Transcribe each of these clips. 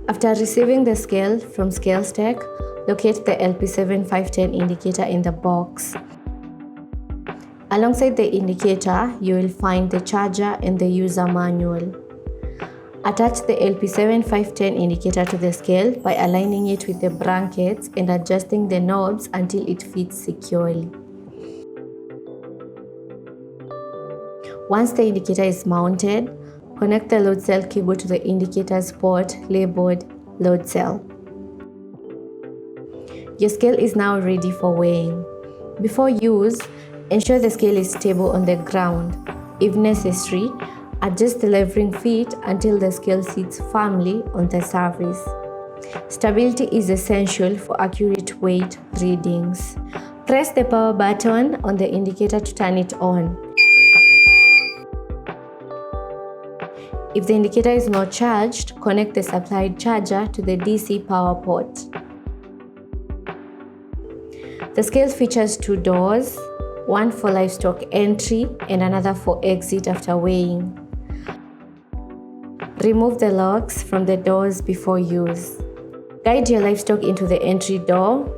After receiving the scale from Scalestech, locate the LP7510 indicator in the box. Alongside the indicator, you will find the charger and the user manual. Attach the LP7510 indicator to the scale by aligning it with the brackets and adjusting the knobs until it fits securely. Once the indicator is mounted, connect the load cell cable to the indicator's port labeled load cell. Your scale is now ready for weighing. Before use, ensure the scale is stable on the ground. If necessary, adjust the levering feet until the scale sits firmly on the surface. Stability is essential for accurate weight readings. Press the power button on the indicator to turn it on. If the indicator is not charged, connect the supplied charger to the DC power port. The scale features two doors, one for livestock entry and another for exit after weighing. Remove the locks from the doors before use. Guide your livestock into the entry door.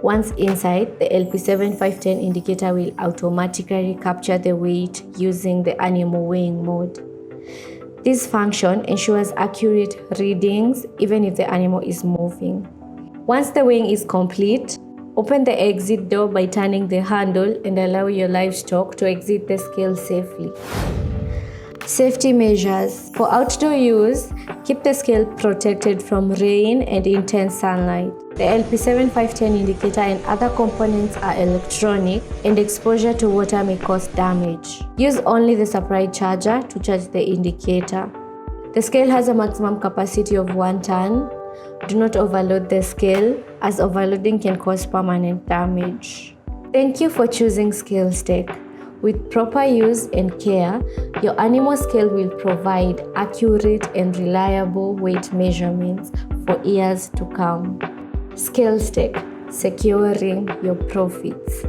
Once inside, the LP7510 indicator will automatically capture the weight using the animal weighing mode. This function ensures accurate readings even if the animal is moving. Once the weighing is complete, open the exit door by turning the handle and allow your livestock to exit the scale safely. Safety measures. For outdoor use, keep the scale protected from rain and intense sunlight. The LP7510 indicator and other components are electronic, and exposure to water may cause damage. Use only the supplied charger to charge the indicator. The scale has a maximum capacity of 1 ton. Do not overload the scale, as overloading can cause permanent damage. Thank you for choosing Scalestech. With proper use and care, your animal scale will provide accurate and reliable weight measurements for years to come. Scalestech, securing your profits.